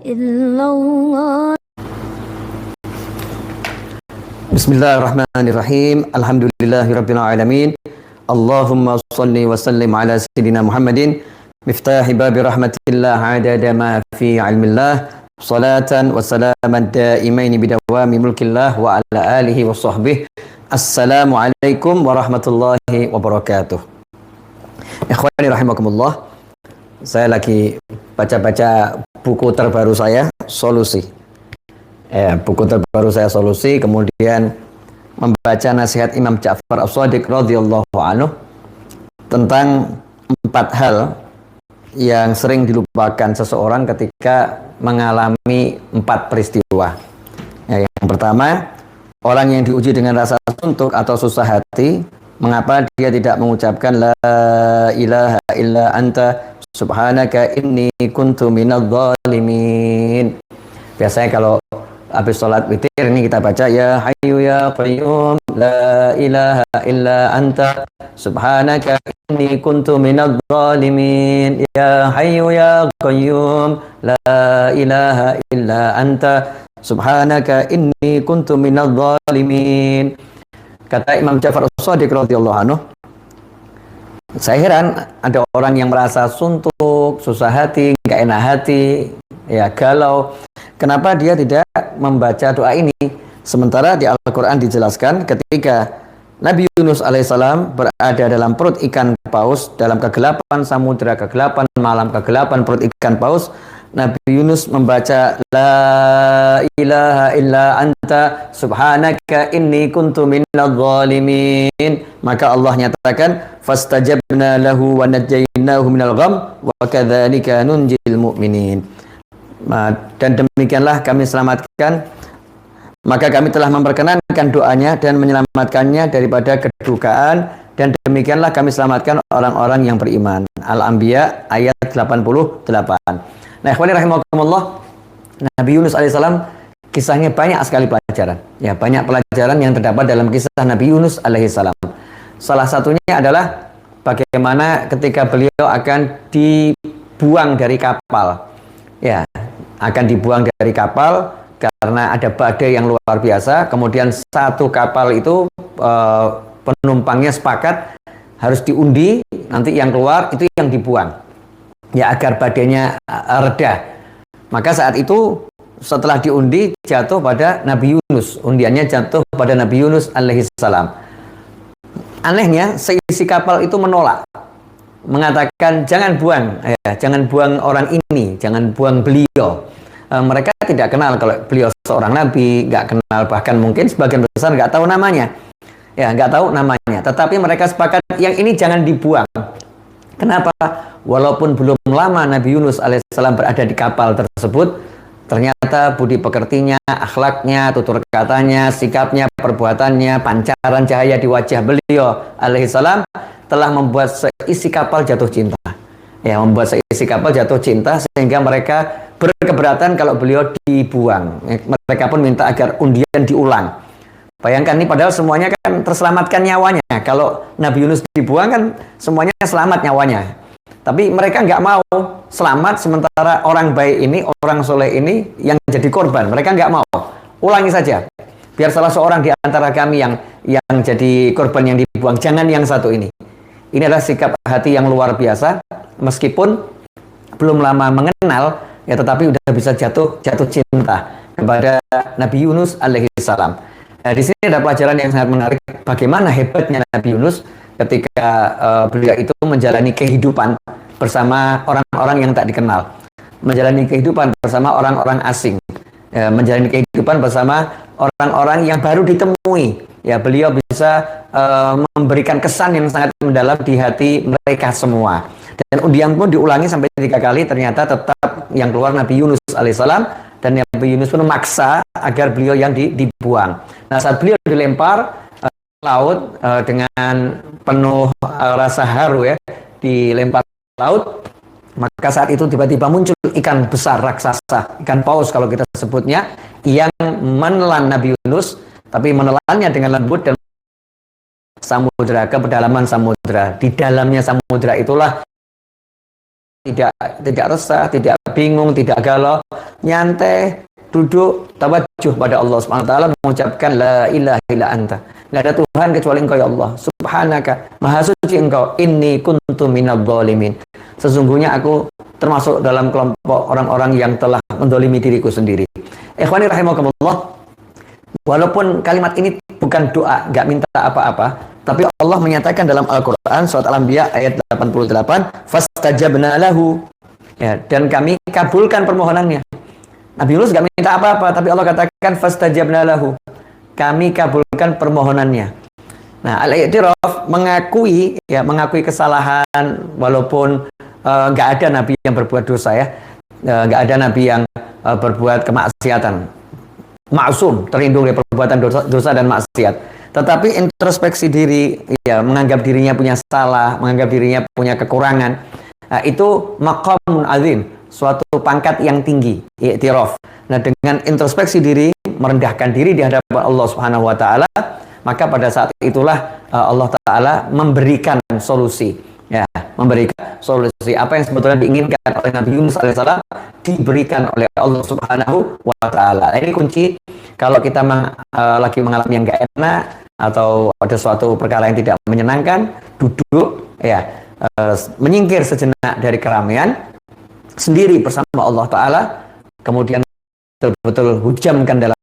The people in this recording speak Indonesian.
illallah. Bismillahirrahmanirrahim. Alhamdulillahirabbil alamin. Allahumma shalli wa sallim ala sayyidina Muhammadin miftahi babi rahmatillah adada ma fi ilmillah. Salatan wa salaman daimaini bidawami mulkillah wa ala alihi wa sahbihi. Assalamualaikum warahmatullahi wabarakatuh. Ikhwani rahimakumullah. Saya lagi baca-baca buku terbaru saya, Solusi. Buku terbaru saya, Solusi. Kemudian membaca nasihat Imam Ja'far As-Shadiq radhiyallahu anhu tentang 4 hal yang sering dilupakan seseorang ketika mengalami 4 peristiwa. Yang pertama, orang yang diuji dengan rasa suntuk atau susah hati, mengapa dia tidak mengucapkan la ilaha illa anta subhanaka inni kuntu minadh dhalimin. Biasanya kalau habis sholat witir ini kita baca ya hayyu ya qayyum la ilaha illa anta subhanaka inni kuntu minadh dhalimin. Ya hayyu ya qayyum la ilaha illa anta subhanaka inni kuntu minadh dhalimin. Kata Imam Ja'far As-Shadiq radhiyallahu anhu, saya heran ada orang yang merasa suntuk, susah hati, nggak enak hati, ya galau. Kenapa dia tidak membaca doa ini? Sementara di Al-Quran dijelaskan ketika Nabi Yunus alaihissalam berada dalam perut ikan paus, dalam kegelapan samudra, kegelapan malam, kegelapan perut ikan paus, Nabi Yunus membaca la ilaha illa anta subhanaka inni kuntu minadh dhalimin. Maka Allah nyatakan fastajabna lahu wa najjaynahu minal gham wa kadzalika nunjil mu'minin. Dan demikianlah kami selamatkan, maka kami telah memperkenankan doanya dan menyelamatkannya daripada kedukaan, dan demikianlah kami selamatkan orang-orang yang beriman. Al-Anbiya ayat 88. Nah, ikhwani rahimakumullah, Nabi Yunus alaihissalam kisahnya banyak sekali pelajaran. Ya, banyak pelajaran yang terdapat dalam kisah Nabi Yunus alaihissalam. Salah satunya adalah bagaimana ketika beliau akan dibuang dari kapal. Ya, akan dibuang dari kapal karena ada badai yang luar biasa. Kemudian satu kapal itu penumpangnya sepakat harus diundi, nanti yang keluar itu yang dibuang. Ya, agar badainya reda. Maka saat itu setelah diundi jatuh pada Nabi Yunus. Undiannya jatuh pada Nabi Yunus alaihissalam. Anehnya seisi kapal itu menolak, mengatakan jangan buang, jangan buang orang ini, jangan buang beliau. Mereka tidak kenal kalau beliau seorang nabi, nggak kenal, bahkan mungkin sebagian besar nggak tahu namanya. Ya, nggak tahu namanya. Tetapi mereka sepakat yang ini jangan dibuang. Kenapa? Walaupun belum lama Nabi Yunus alaihissalam berada di kapal tersebut, ternyata budi pekertinya, akhlaknya, tutur katanya, sikapnya, perbuatannya, pancaran cahaya di wajah beliau alaihissalam telah membuat seisi kapal jatuh cinta. Ya, membuat seisi kapal jatuh cinta sehingga mereka berkeberatan kalau beliau dibuang. Mereka pun minta agar undian diulang. Bayangkan nih, padahal semuanya kan terselamatkan nyawanya. Kalau Nabi Yunus dibuang kan semuanya selamat nyawanya. Tapi mereka nggak mau selamat, sementara orang baik ini, orang soleh ini yang jadi korban. Mereka nggak mau. Ulangi saja. Biar salah seorang di antara kami yang jadi korban yang dibuang. Jangan yang satu ini. Ini adalah sikap hati yang luar biasa. Meskipun belum lama mengenal, ya tetapi udah bisa jatuh cinta kepada Nabi Yunus alaihissalam. Nah, di sini ada pelajaran yang sangat menarik. Bagaimana hebatnya Nabi Yunus ketika beliau itu menjalani kehidupan bersama orang-orang yang tak dikenal, menjalani kehidupan bersama orang-orang asing, menjalani kehidupan bersama orang-orang yang baru ditemui. Ya, beliau bisa memberikan kesan yang sangat mendalam di hati mereka semua. Dan undian pun diulangi sampai 3 kali, ternyata tetap yang keluar Nabi Yunus alaihissalam. Dan Nabi Yunus pun memaksa agar beliau yang dibuang. Nah, saat beliau dilempar laut dengan penuh rasa haru, ya, dilempar laut, maka saat itu tiba-tiba muncul ikan besar raksasa, ikan paus kalau kita sebutnya, yang menelan Nabi Yunus, tapi menelannya dengan lembut dan samudra, ke pedalaman samudra. Di dalamnya samudra itulah tidak resah, tidak bingung, tidak galau, nyantai, duduk, tawajuh pada Allah Subhanahu wa taala, mengucapkan la ilaha illa anta. Enggak ada Tuhan kecuali Engkau ya Allah. Subhanaka, maha suci Engkau, inni kuntu minadh dhalimin. Sesungguhnya aku termasuk dalam kelompok orang-orang yang telah mendolimi diriku sendiri. Ikhwani rahimakumullah, walaupun kalimat ini bukan doa, nggak minta apa-apa, tapi Allah menyatakan dalam Al-Quran surat Al-Anbiya ayat 88, fastajabna lahu, ya, dan kami kabulkan permohonannya. Nabi Yunus nggak minta apa-apa, tapi Allah katakan fastajabna lahu, kami kabulkan permohonannya. Nah, al-i'tiraf mengakui kesalahan, walaupun nggak ada nabi yang berbuat dosa, ya, nggak ada nabi yang berbuat kemaksiatan, maksum, terlindung dari perbuatan dosa dan maksiat. Tetapi introspeksi diri, ya, menganggap dirinya punya salah, menganggap dirinya punya kekurangan, itu maqamun azim, suatu pangkat yang tinggi, i'tiraf. Nah, dengan introspeksi diri, merendahkan diri di hadapan Allah Subhanahu wa taala, maka pada saat itulah Allah taala memberikan solusi. Ya, memberikan solusi apa yang sebetulnya diinginkan oleh Nabi Yunus alaihissalam diberikan oleh Allah Subhanahu wa taala. Ini kunci kalau kita lagi mengalami yang enggak enak atau ada suatu perkara yang tidak menyenangkan, duduk, ya, menyingkir sejenak dari keramaian, sendiri bersama Allah taala, kemudian betul-betul hujamkan dalam